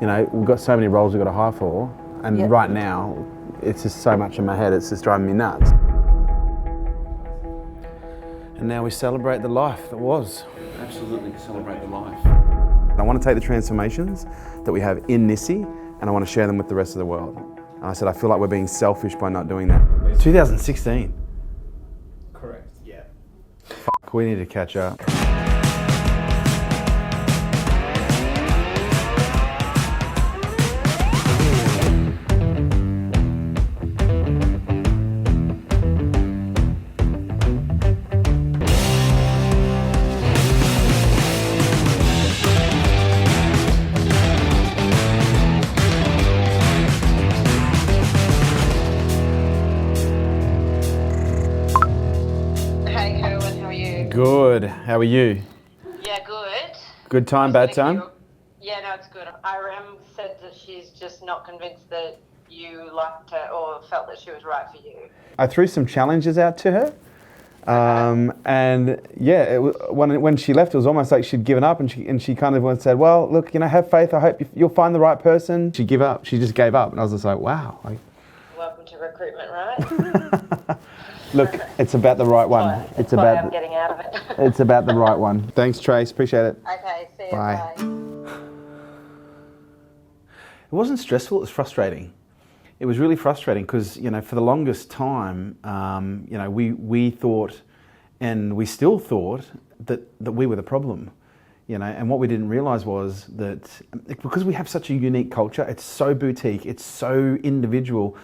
You know, we've got so many roles we've got to hire for, and right now, it's just so much in my head, it's just driving me nuts. And now we celebrate the life that was. Absolutely, celebrate the life. I want to take the transformations that we have in Nissi, and I want to share them with the rest of the world. And I said, I feel like we're being selfish by not doing that. 2016. Correct, yeah. Fuck, we need to catch up. Hey Kerwin, how are you? Good, how are you? Yeah, good. Good time, bad time? Yeah, no, it's good. Irem said that she's just not convinced that you liked her or felt that she was right for you. I threw some challenges out to her. And yeah, when she left, it was almost like she'd given up, and she kind of said, well, look, you know, have faith, I hope you'll find the right person. She'd give up, she just gave up, and I was just like, wow. Welcome to recruitment, right? Look, it's about the right one. It's about I'm getting out of it. It's about the right one. Thanks, Trace, appreciate it. Okay, see you, Bye. bye. It wasn't stressful, it was frustrating. It was really frustrating because, you know, for the longest time, you know, we thought, and we still thought, that we were the problem. You know, and what we didn't realise was that because we have such a unique culture, it's so boutique, it's so individual.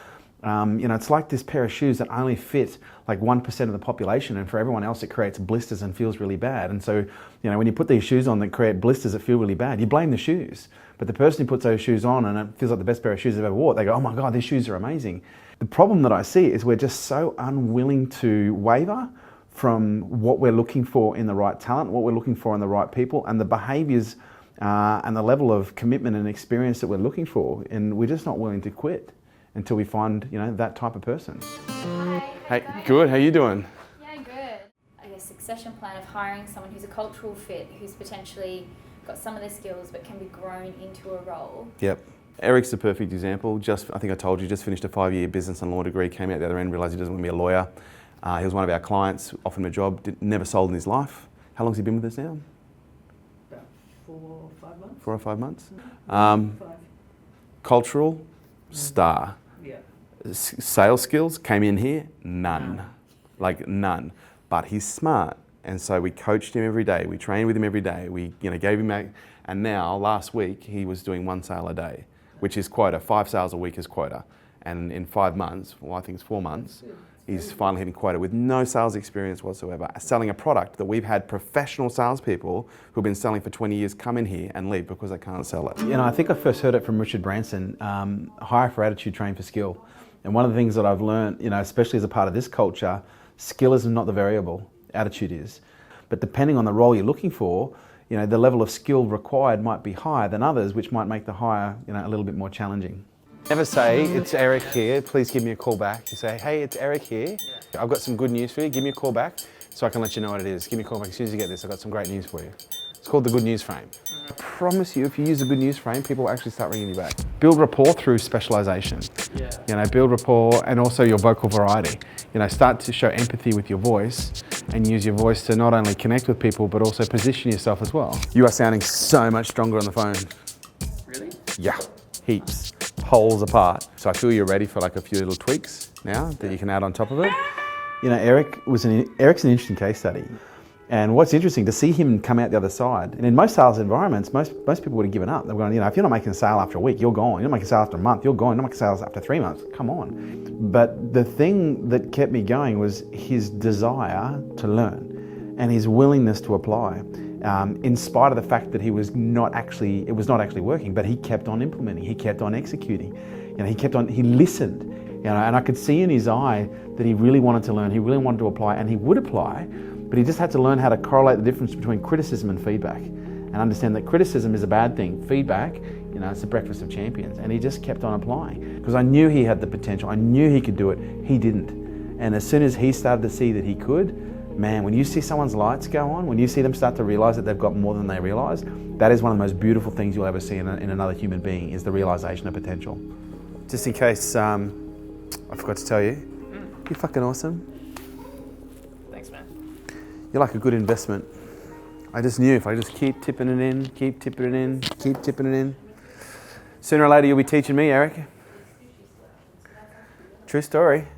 You know, it's like this pair of shoes that only fit like 1% of the population, and for everyone else it creates blisters and feels really bad. And so, you know, when you put these shoes on that create blisters that feel really bad, you blame the shoes. But the person who puts those shoes on and it feels like the best pair of shoes they've ever wore, they go, oh my God, these shoes are amazing. The problem that I see is we're just so unwilling to waver from what we're looking for in the right talent, what we're looking for in the right people, and the behaviours and the level of commitment and experience that we're looking for. And we're just not willing to quit until we find, you know, that type of person. Hi. Hey, good, how you doing? Yeah, good. I guess succession plan of hiring someone who's a cultural fit, who's potentially got some of the skills but can be grown into a role. Yep. Eric's the perfect example. I think I told you, just finished a 5-year business and law degree, came out the other end, realised he doesn't want to be a lawyer. He was one of our clients, offered him a job, never sold in his life. How long's he been with us now? About 4 or 5 months. 4 or 5 months. 5. Cultural, star. Yeah. Sales skills, came in here, none. Like none. But he's smart. And so we coached him every day, we trained with him every day, we gave him and now last week he was doing 1 sale a day, which is quota, 5 sales a week is quota. And in 5 months, well I think it's 4 months, he's finally hitting quota with no sales experience whatsoever, selling a product that we've had professional salespeople who've been selling for 20 years come in here and leave because they can't sell it. You know, I think I first heard it from Richard Branson, hire for attitude, train for skill. And one of the things that I've learned, you know, especially as a part of this culture, skill is not the variable, attitude is. But depending on the role you're looking for, you know, the level of skill required might be higher than others, which might make the hire, you know, a little bit more challenging. Never say, it's Eric here, please give me a call back. You say, hey, it's Eric here. I've got some good news for you, give me a call back so I can let you know what it is. Give me a call back as soon as you get this, I've got some great news for you. It's called the good news frame. I promise you, if you use the good news frame, people will actually start ringing you back. Build rapport through specialization. Yeah. You know, build rapport and also your vocal variety. You know, start to show empathy with your voice and use your voice to not only connect with people, but also position yourself as well. You are sounding so much stronger on the phone. Really? Yeah, heaps, poles apart. So I feel you're ready for like a few little tweaks now that you can add on top of it. You know, Eric's an interesting case study. And what's interesting, to see him come out the other side, and in most sales environments, most people would have given up. They were going, you know, if you're not making a sale after a week, you're gone. You're not making a sale after a month, you're gone. You're not making sales after 3 months, come on. But the thing that kept me going was his desire to learn and his willingness to apply. In spite of the fact that it was not actually working, but he kept on implementing, he kept on executing. You know, he listened, you know, and I could see in his eye that he really wanted to learn, he really wanted to apply, and he would apply, but he just had to learn how to correlate the difference between criticism and feedback and understand that criticism is a bad thing. Feedback, you know, it's the breakfast of champions. And he just kept on applying because I knew he had the potential. I knew he could do it. He didn't. And as soon as he started to see that he could, man, when you see someone's lights go on, when you see them start to realize that they've got more than they realize, that is one of the most beautiful things you'll ever see in another human being, is the realization of potential. Just in case I forgot to tell you, you're fucking awesome. Thanks, man. You're like a good investment. I just knew if I just keep tipping it in, keep tipping it in, keep tipping it in, sooner or later you'll be teaching me, Eric. True story.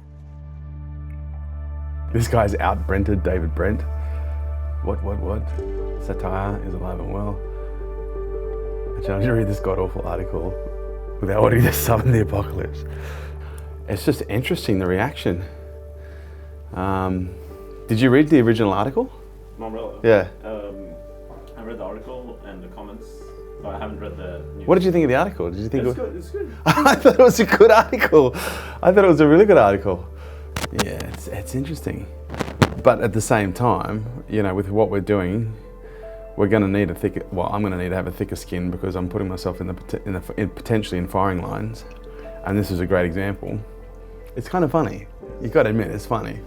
This guy's out-Brented David Brent. What? Satire is alive and well. Actually, I'm gonna read this god-awful article without wanting to summon the apocalypse. It's just interesting, the reaction. Did you read the original article? Not really. Yeah. I read the article and the comments, but I haven't read the news. What did you think of the article? Did you think It's good, it's good. I thought it was a good article. I thought it was a really good article. Yeah, it's interesting. But at the same time, you know, with what we're doing, we're going to need I'm going to need to have a thicker skin, because I'm putting myself potentially in firing lines. And this is a great example. It's kind of funny. You've got to admit, it's funny.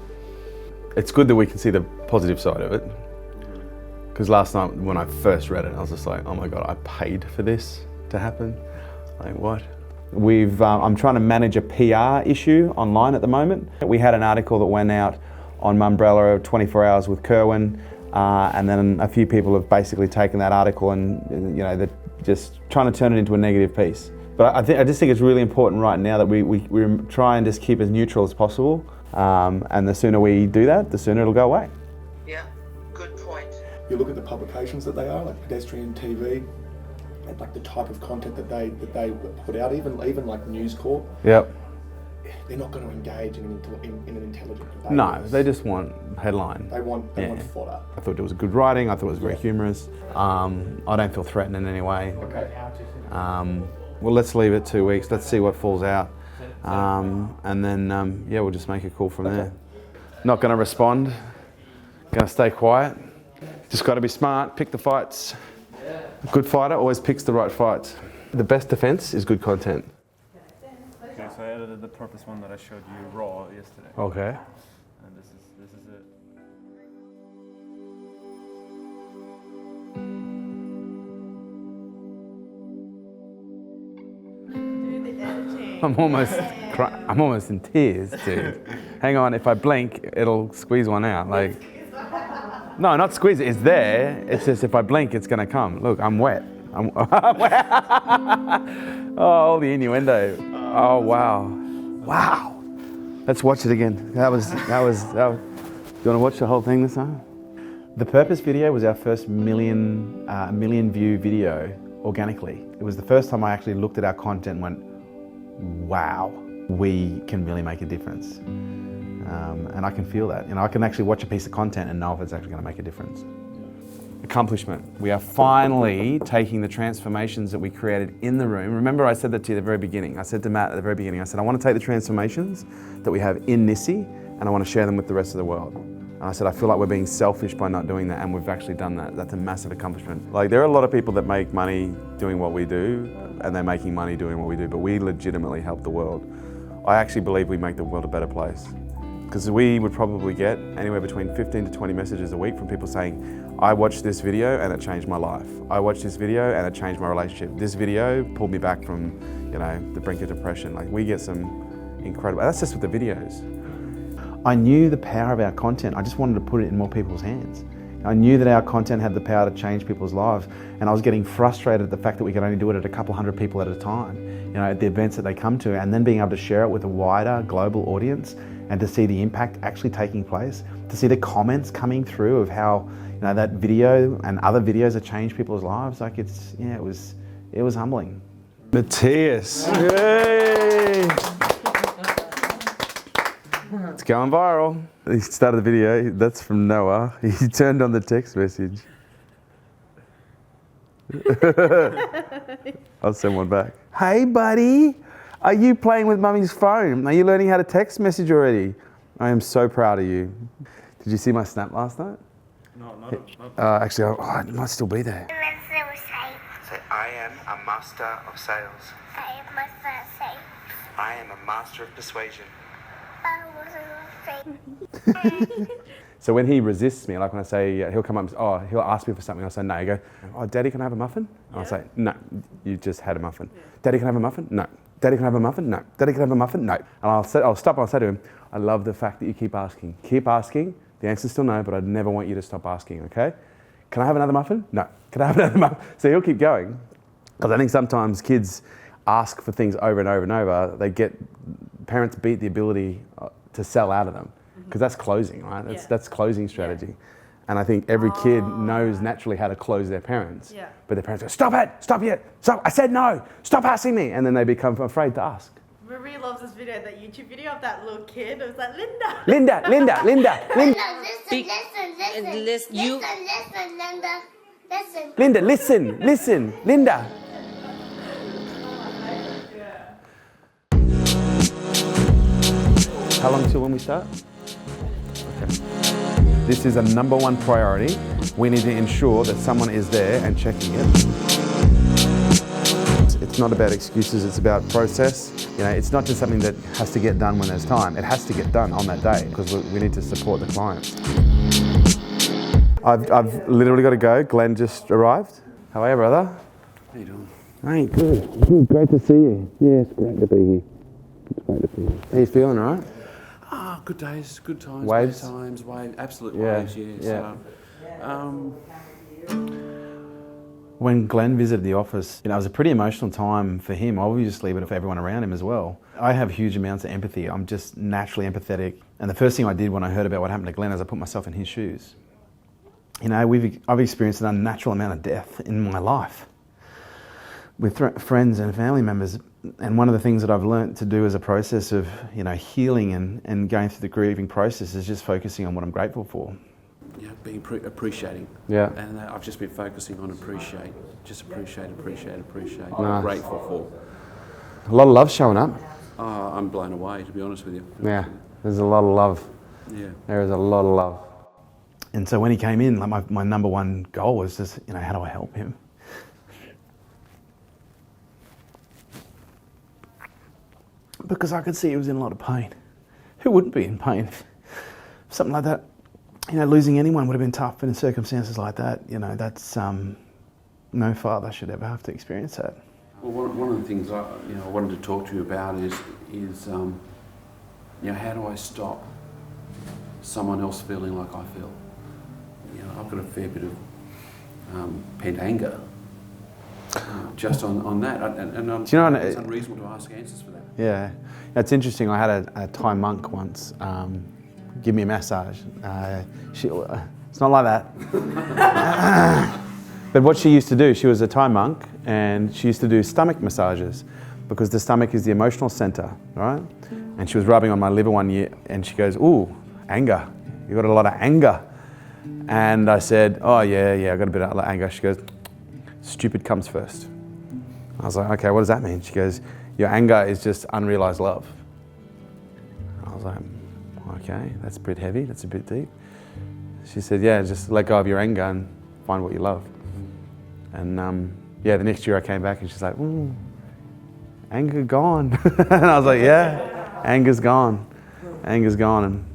It's good that we can see the positive side of it. Because last night when I first read it, I was just like, oh my God, I paid for this to happen. Like, what? I'm trying to manage a PR issue online at the moment. We had an article that went out on Mumbrella 24 Hours with Kerwin, and then a few people have basically taken that article and, you know, they're just trying to turn it into a negative piece. But I just think it's really important right now that we try and just keep as neutral as possible, and the sooner we do that, the sooner it'll go away. Yeah, good point. You look at the publications that they are, like pedestrian TV, and like the type of content that they put out, even like News Corp. Yep. They're not going to engage in an intelligent debate. No, they just want headline. They want fodder. I thought it was good writing. I thought it was very humorous. I don't feel threatened in any way. Well, let's leave it 2 weeks. Let's see what falls out, and then yeah, we'll just make a call from there. Not going to respond. Going to stay quiet. Just got to be smart. Pick the fights. Good fighter always picks the right fights. The best defense is good content. Okay, so I edited the purpose one that I showed you raw yesterday. Okay. And this is it. Do the editing. I'm almost in tears, dude. Hang on, if I blink, it'll squeeze one out. Like, no, not squeeze it. It's there. It's just if I blink, it's gonna come. Look, I'm wet. I'm wet. Oh, all the innuendo. Oh wow, wow. Let's watch it again. That was. Do you want to watch the whole thing this time? The Purpose video was our first million view video organically. It was the first time I actually looked at our content and went, wow, we can really make a difference. And I can feel that. You know, I can actually watch a piece of content and know if it's actually going to make a difference. Accomplishment. We are finally taking the transformations that we created in the room. Remember, I said that to you at the very beginning. I said to Matt at the very beginning, I said, I want to take the transformations that we have in Nissi and I want to share them with the rest of the world. And I said, I feel like we're being selfish by not doing that, and we've actually done that. That's a massive accomplishment. Like, there are a lot of people that make money doing what we do, and they're making money doing what we do, but we legitimately help the world. I actually believe we make the world a better place. Because we would probably get anywhere between 15 to 20 messages a week from people saying, I watched this video and it changed my life. I watched this video and it changed my relationship. This video pulled me back from, you know, the brink of depression. Like, we get some incredible, that's just with the videos. I knew the power of our content. I just wanted to put it in more people's hands. I knew that our content had the power to change people's lives, and I was getting frustrated at the fact that we could only do it at a couple hundred people at a time, you know, at the events that they come to, and then being able to share it with a wider global audience and to see the impact actually taking place, to see the comments coming through of how, you know, that video and other videos have changed people's lives. Like, it's, yeah, it was humbling. Matthias, yay! It's going viral. He started the video, that's from Noah. He turned on the text message. I'll send one back. Hey buddy, are you playing with mummy's phone? Are you learning how to text message already? I am so proud of you. Did you see my snap last night? No, not. Actually, it might still be there. Say, I am a master of sales. I am a master of persuasion. So when he resists me, like when I say, he'll come up and he'll ask me for something, I'll say no. He go, oh, Daddy, can I have a muffin? I'll say, no, you just had a muffin. Daddy, can I have a muffin? No. Daddy, can I have a muffin? No. Daddy, can I have a muffin? No. And I'll stop, I'll say to him, I love the fact that you keep asking. Keep asking. The answer's still no, but I'd never want you to stop asking, okay? Can I have another muffin? No. Can I have another muffin? So he'll keep going. Because I think sometimes kids ask for things over and over and over. Parents beat the ability to sell out of them. Because that's closing, right? That's closing strategy. Yeah. And I think every kid knows naturally how to close their parents. Yeah. But their parents go, stop it, stop, I said no, stop asking me. And then they become afraid to ask. Marie loves this video, that YouTube video of that little kid. It was like, Linda. Linda. Linda, listen, Linda. How long till when we start? Okay. This is a number one priority. We need to ensure that someone is there and checking it. It's not about excuses, it's about process. You know, it's not just something that has to get done when there's time. It has to get done on that day because we need to support the clients. I've literally got to go. Glenn just arrived. How are you, brother? How you doing? Hey, good. Great to see you. Yeah, it's great to be here. It's great to be here. How you feeling, all right? Good days, good times, waves? Bad times, absolute waves, yeah. When Glenn visited the office, you know, it was a pretty emotional time for him, obviously, but for everyone around him as well. I have huge amounts of empathy. I'm just naturally empathetic. And the first thing I did when I heard about what happened to Glenn is I put myself in his shoes. You know, I've experienced an unnatural amount of death in my life with friends and family members. And one of the things that I've learnt to do as a process of, you know, healing and going through the grieving process is just focusing on what I'm grateful for. Yeah, being appreciating. Yeah. And I've just been focusing on appreciate. Just appreciate. Nice. I'm grateful for. A lot of love showing up. I'm blown away, to be honest with you. Yeah, there's a lot of love. Yeah. There is a lot of love. And so when he came in, like my number one goal was just, you know, how do I help him? Because I could see he was in a lot of pain. Who wouldn't be in pain? Something like that, you know, losing anyone would have been tough, but in circumstances like that, you know, that's, no father should ever have to experience that. Well, one of the things I wanted to talk to you about is you know, how do I stop someone else feeling like I feel? You know, I've got a fair bit of pent anger just on that, and do you know, it's unreasonable to ask answers for that. Yeah, it's interesting. I had a Thai monk once give me a massage. It's not like that. But what she used to do, she was a Thai monk, and she used to do stomach massages because the stomach is the emotional center, right? And she was rubbing on my liver one year, and she goes, "Ooh, anger. You got a lot of anger." And I said, "Oh yeah, I got a bit of anger." She goes, "Stupid comes first." I was like, "Okay, what does that mean?" She goes, "Your anger is just unrealized love." I was like, "Okay, that's a bit heavy. That's a bit deep." She said, "Yeah, just let go of your anger and find what you love." And yeah, the next year I came back and she's like, "Ooh, anger gone." And I was like, "Yeah, anger's gone. Anger's gone." And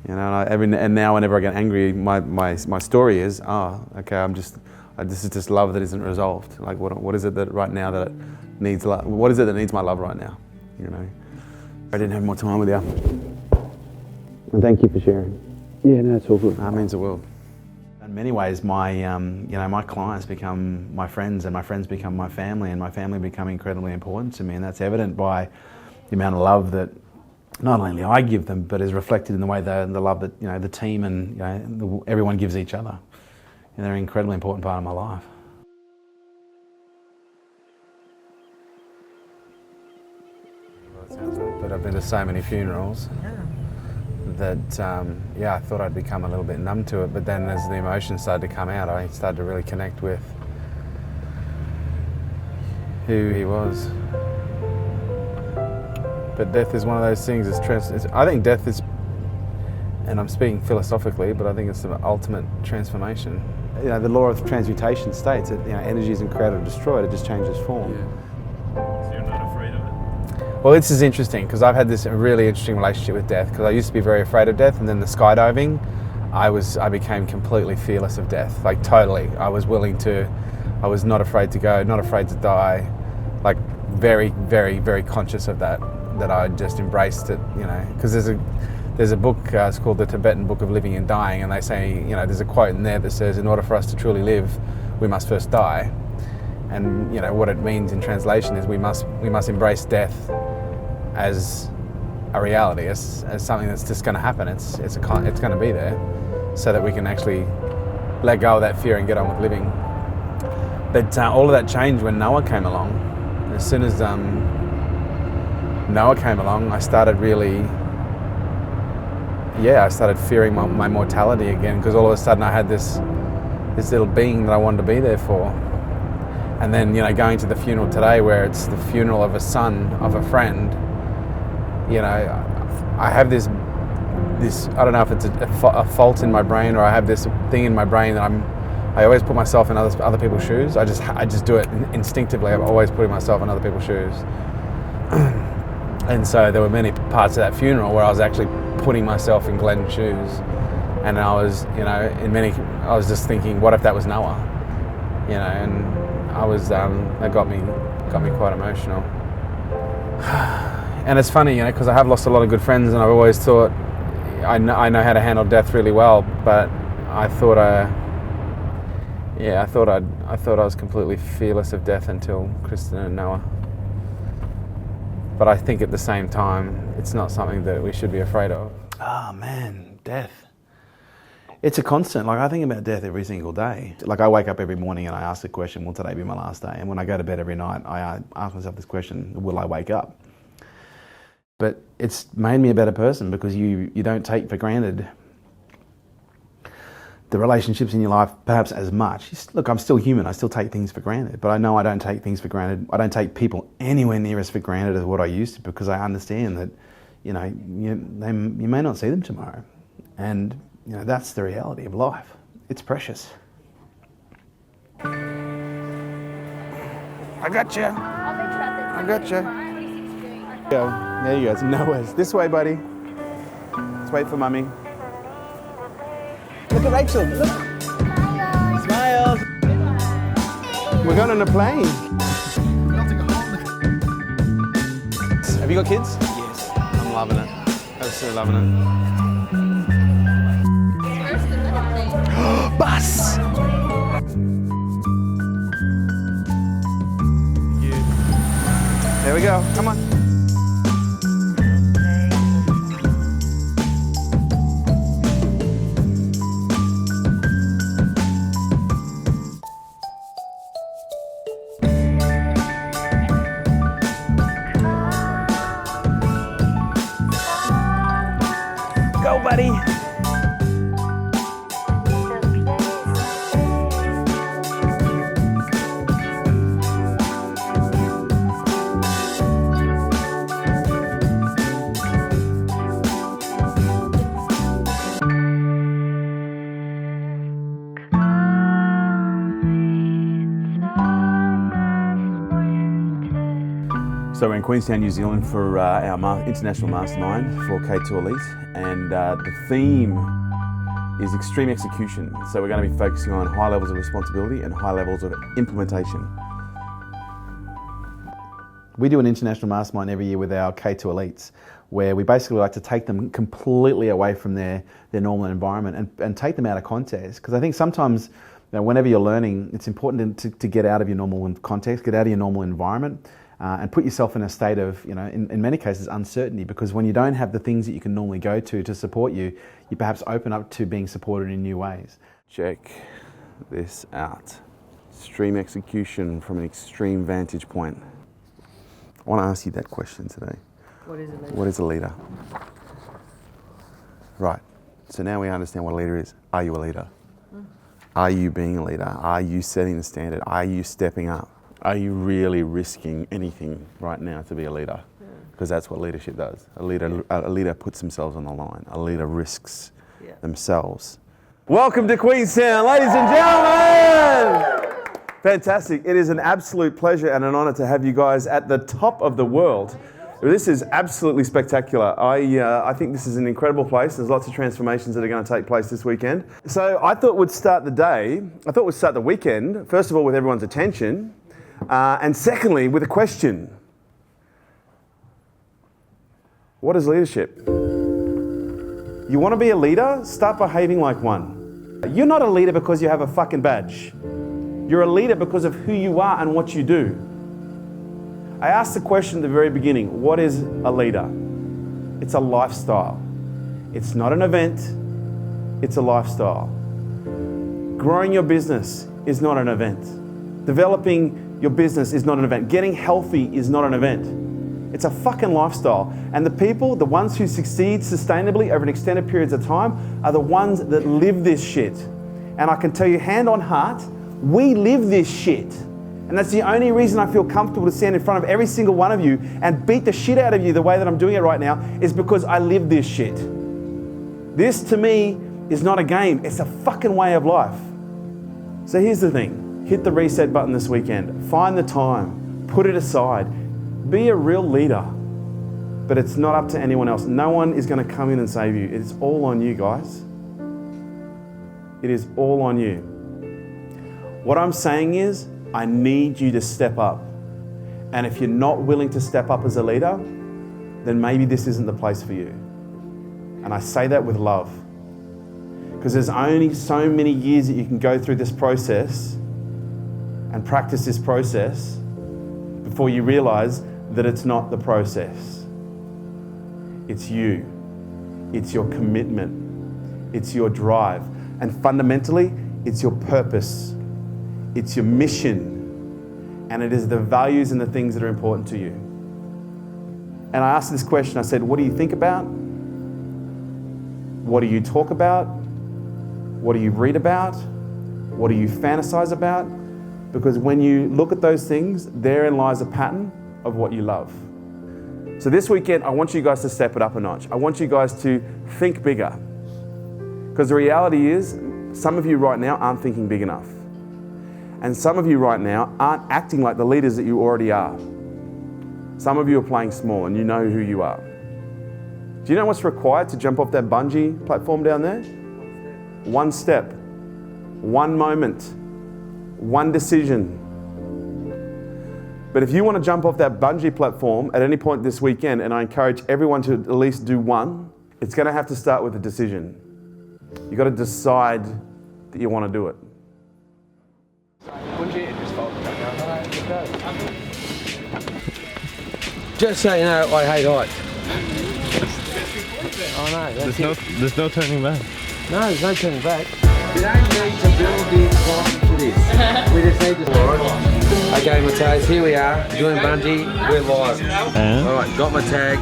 you know, and now whenever I get angry, my story is, okay, this is just love that isn't resolved. Like, what is it that right now that it needs love? What is it that needs my love right now? You know, I didn't have more time with you. And thank you for sharing. Yeah, no, it's all good. That means the world. In many ways, my clients become my friends, and my friends become my family, and my family become incredibly important to me, and that's evident by the amount of love that not only I give them, but is reflected in the way the love that, you know, the team and, you know, everyone gives each other. And they're an incredibly important part of my life. But I've been to so many funerals that, I thought I'd become a little bit numb to it. But then as the emotions started to come out, I started to really connect with who he was. But death is one of those things, I think death is, and I'm speaking philosophically, but I think it's the ultimate transformation. You know, the law of transmutation states that, you know, energy isn't created or destroyed, it just changes form. Yeah. So you're not afraid of it? Well, this is interesting because I've had this really interesting relationship with death, because I used to be very afraid of death, and then the skydiving I became completely fearless of death, like totally. I was not afraid to go, not afraid to die, like very, very, very conscious of that I just embraced it, you know, because there's a book, it's called The Tibetan Book of Living and Dying, and they say, you know, there's a quote in there that says, in order for us to truly live, we must first die. And, you know, what it means in translation is we must embrace death as a reality, as something that's just going to happen. It's going to be there, so that we can actually let go of that fear and get on with living. But all of that changed when Noah came along. As soon as Noah came along, I started really, I started fearing my mortality again, because all of a sudden I had this little being that I wanted to be there for. And then, you know, going to the funeral today, where it's the funeral of a son of a friend, you know, I have this I don't know if it's a fault in my brain, or I have this thing in my brain that I always put myself in other people's shoes. I just do it instinctively. I'm always putting myself in other people's shoes. And so there were many parts of that funeral where I was actually putting myself in Glenn's shoes, and I was, you know, I was just thinking, what if that was Noah, you know? And I was that got me quite emotional. And it's funny, you know, because I have lost a lot of good friends, and I've always thought I know how to handle death really well, but I thought I was completely fearless of death until Kristen and Noah. But I think at the same time, it's not something that we should be afraid of. Oh man, death. It's a constant. Like, I think about death every single day. Like, I wake up every morning and I ask the question, will today be my last day? And when I go to bed every night, I ask myself this question, will I wake up? But it's made me a better person, because you don't take for granted the relationships in your life perhaps as much. Look, I'm still human, I still take things for granted, but I know I don't take things for granted. I don't take people anywhere near as for granted as what I used to, because I understand that, you know, you may not see them tomorrow. And, you know, that's the reality of life. It's precious. I got you. I got you. There you go. It's nowhere. This way, buddy. Let's wait for Mummy. Look at Rachel. Look. Smiles. We're going on a plane. Have you got kids? Yes. I'm loving it. Absolutely loving it. Bus! There we go. Come on. Go, buddy. So we're in Queenstown, New Zealand for our international mastermind for K2 Elite, and the theme is extreme execution. So we're going to be focusing on high levels of responsibility and high levels of implementation. We do an international mastermind every year with our K2 Elites, where we basically like to take them completely away from their normal environment and take them out of context. Because I think sometimes, you know, whenever you're learning, it's important to get out of your normal context, get out of your normal environment, and put yourself in a state of, you know, in many cases, uncertainty. Because when you don't have the things that you can normally go to support you, you perhaps open up to being supported in new ways. Check this out. Extreme execution from an extreme vantage point. I want to ask you that question today. What is a leader? What is a leader? Right. So now we understand what a leader is. Are you a leader? Are you being a leader? Are you setting the standard? Are you stepping up? Are you really risking anything right now to be a leader? Because that's what leadership does. A leader puts themselves on the line. A leader risks themselves. Welcome to Queenstown, ladies and gentlemen! Fantastic. It is an absolute pleasure and an honour to have you guys at the top of the world. This is absolutely spectacular. I think this is an incredible place. There's lots of transformations that are going to take place this weekend. So I thought we'd start the weekend, first of all, with everyone's attention, and secondly, with a question. What is leadership? You want to be a leader? Start behaving like one. You're not a leader because you have a fucking badge. You're a leader because of who you are and what you do. I asked the question at the very beginning, what is a leader? It's a lifestyle. It's not an event, it's a lifestyle. Growing your business is not an event. Developing your business is not an event. Getting healthy is not an event. It's a fucking lifestyle. And the ones who succeed sustainably over an extended periods of time are the ones that live this shit. And I can tell you hand on heart, we live this shit. And that's the only reason I feel comfortable to stand in front of every single one of you and beat the shit out of you the way that I'm doing it right now is because I live this shit. This to me is not a game, it's a fucking way of life. So here's the thing, hit the reset button this weekend, find the time, put it aside, be a real leader, but it's not up to anyone else. No one is going to come in and save you. It's all on you, guys. It is all on you. What I'm saying is, I need you to step up. And if you're not willing to step up as a leader, then maybe this isn't the place for you. And I say that with love. Because there's only so many years that you can go through this process and practice this process before you realize that it's not the process. It's you. It's your commitment. It's your drive. And fundamentally, it's your purpose. It's your mission, and it is the values and the things that are important to you. And I asked this question, I said, what do you think about? What do you talk about? What do you read about? What do you fantasize about? Because when you look at those things, therein lies a pattern of what you love. So this weekend, I want you guys to step it up a notch. I want you guys to think bigger. Because the reality is, some of you right now aren't thinking big enough. And some of you right now aren't acting like the leaders that you already are. Some of you are playing small and you know who you are. Do you know what's required to jump off that bungee platform down there? One step, one moment, one decision. But if you want to jump off that bungee platform at any point this weekend, and I encourage everyone to at least do one, it's going to have to start with a decision. You've got to decide that you want to do it. Just so you know, I hate heights. I know. There's no turning back. No, there's no turning back. We don't need to build this climb for this. We just need to. Okay, Matthias, here we are, doing bungee, we're live. Alright, got my tag,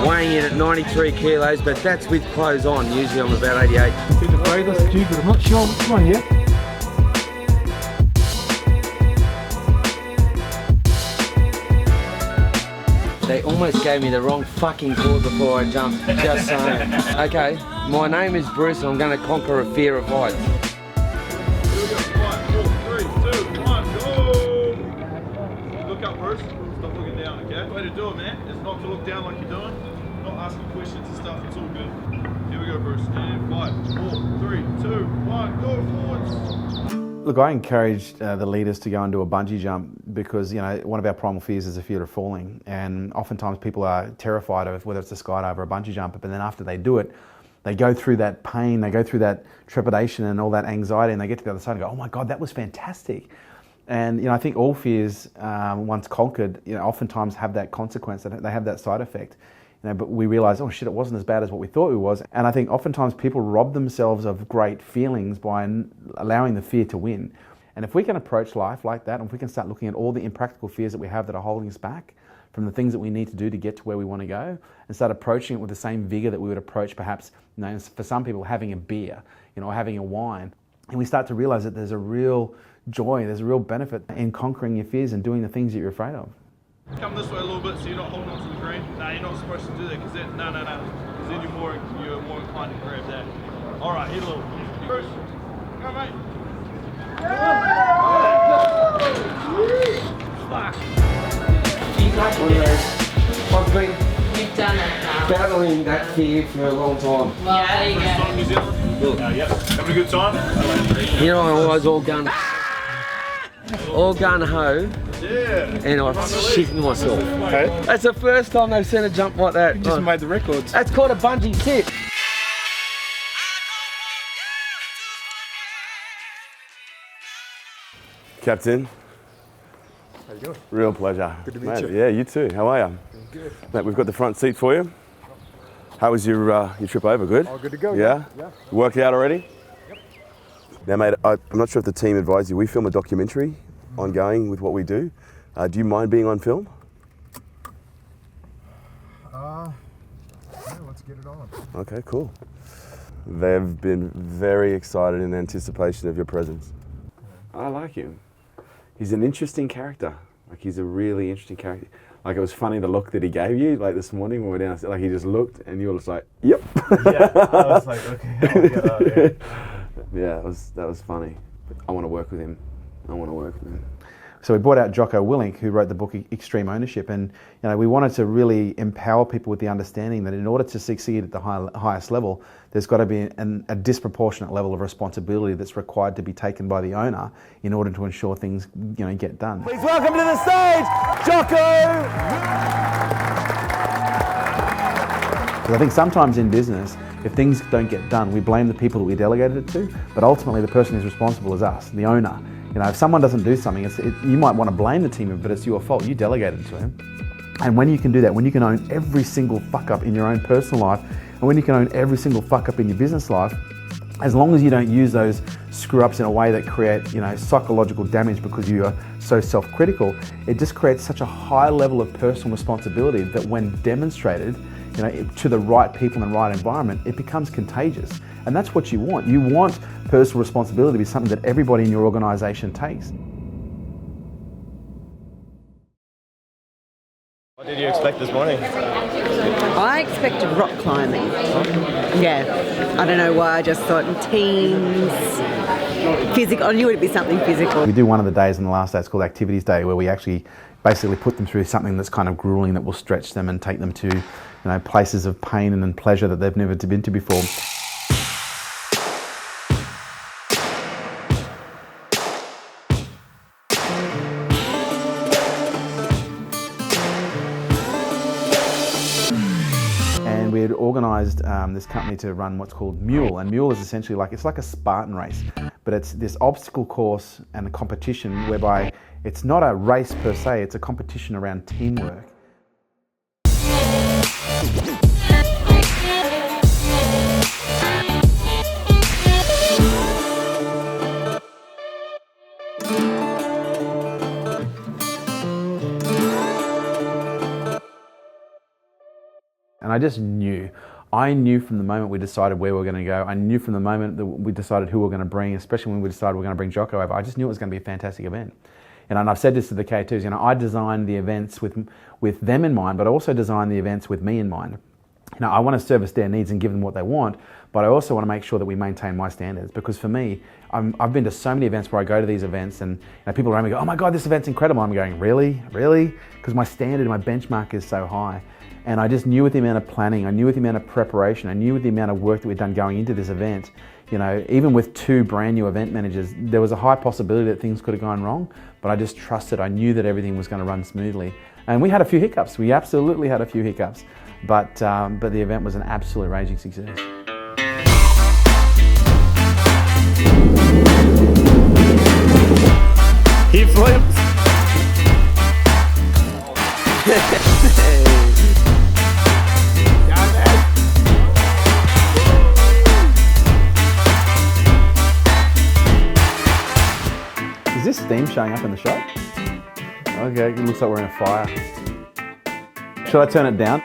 weighing in at 93 kilos, but that's with clothes on. Usually I'm about 88. I'm not sure. Come on, yeah. They almost gave me the wrong fucking chord before I jumped, just saying. Okay, my name is Bruce and I'm going to conquer a fear of heights. Here we go, 5, 4, 3, 2, 1, go! Look up, Bruce. Stop looking down, okay? Way to do it, man, is not to look down like you're doing. Not asking questions and stuff, it's all good. Here we go, Bruce. And 5, 4, 3, 2, 1, go forwards! Look, I encouraged the leaders to go and do a bungee jump because, you know, one of our primal fears is the fear of falling. And oftentimes people are terrified of whether it's a skydive or a bungee jump, but then after they do it, they go through that pain, they go through that trepidation and all that anxiety, and they get to the other side and go, oh my God, that was fantastic. And, you know, I think all fears, once conquered, you know, oftentimes have that consequence, that they have that side effect. You know, but we realize, oh shit, it wasn't as bad as what we thought it was. And I think oftentimes people rob themselves of great feelings by allowing the fear to win. And if we can approach life like that, and if we can start looking at all the impractical fears that we have that are holding us back from the things that we need to do to get to where we want to go, and start approaching it with the same vigor that we would approach perhaps, you know, for some people having a beer, you know, or having a wine, and we start to realize that there's a real joy, there's a real benefit in conquering your fears and doing the things that you're afraid of. Come this way a little bit so you're not holding onto the green. No, you're not supposed to do that because no. Because then you're more inclined to grab that. All right, hit a little. Bruce, come mate. Fuck. I've been You've done it now. battling that kid for a long time. Well, there you go. First time in New Zealand? Yep. Having a good time? You know, I always all gun ho, Yeah. and I'm shitting myself. Okay. That's the first time they've seen a jump like that. You just made the records. That's called a bungee tip. Captain. How you doing? Real pleasure. Good to meet Mate, you. Yeah, you too. How are you? Good. Mate, we've got the front seat for you. How was your trip over? Good? All good to go. Yeah? Yeah. You worked out already? Yep. Now, mate, I'm not sure if the team advised you. We film a documentary ongoing with what we do. Do you mind being on film? Yeah, let's get it on. Okay, cool. They've been very excited in anticipation of your presence. I like him. He's an interesting character. Like, he's a really interesting character. Like, it was funny the look that he gave you, like this morning when we were down. Like, he just looked and you were just like, yep. Yeah, I was like, okay, I'll get out of here. Yeah, that was funny. But I want to work with him. I want to work with him. So we brought out Jocko Willink, who wrote the book Extreme Ownership, and we wanted to really empower people with the understanding that in order to succeed at the highest level, there's got to be a disproportionate level of responsibility that's required to be taken by the owner in order to ensure things get done. Please welcome to the stage, Jocko! Because I think sometimes in business, if things don't get done, we blame the people that we delegated it to, but ultimately the person who's responsible is us, the owner. If someone doesn't do something, you might want to blame the team, but it's your fault. You delegated it to him. And when you can do that, when you can own every single fuck up in your own personal life, and when you can own every single fuck up in your business life, as long as you don't use those screw ups in a way that create, psychological damage because you are so self-critical, it just creates such a high level of personal responsibility that when demonstrated, to the right people and the right environment, it becomes contagious. And that's what you want. You want personal responsibility to be something that everybody in your organisation takes. What did you expect this morning? I expected rock climbing. Yeah, I don't know why, I just thought teams, physical, I knew it'd be something physical. We do one of the days on the last day, it's called Activities Day, where we actually basically put them through something that's kind of grueling that will stretch them and take them to places of pain and pleasure that they've never been to before. And we had organised this company to run what's called Mule, and Mule is essentially it's like a Spartan race, but it's this obstacle course and a competition whereby it's not a race per se, it's a competition around teamwork. And I just knew. I knew from the moment we decided where we were going to go. I knew from the moment that we decided who we were going to bring, especially when we decided we were going to bring Jocko over. I just knew it was going to be a fantastic event. And I've said this to the K2s, I designed the events with them in mind, but I also designed the events with me in mind. I want to service their needs and give them what they want, but I also want to make sure that we maintain my standards, because for me, I've been to so many events where I go to these events and people around me go, oh my God, this event's incredible. I'm going, really? Really? Because my standard, my benchmark is so high. And I just knew with the amount of planning, I knew with the amount of preparation, I knew with the amount of work that we'd done going into this event, even with 2 brand new event managers, there was a high possibility that things could have gone wrong, but I just trusted, I knew that everything was going to run smoothly. And we had a few hiccups, we absolutely had a few hiccups, but the event was an absolute raging success. He flips. Is this steam showing up in the shot? Okay, it looks like we're in a fire. Should I turn it down?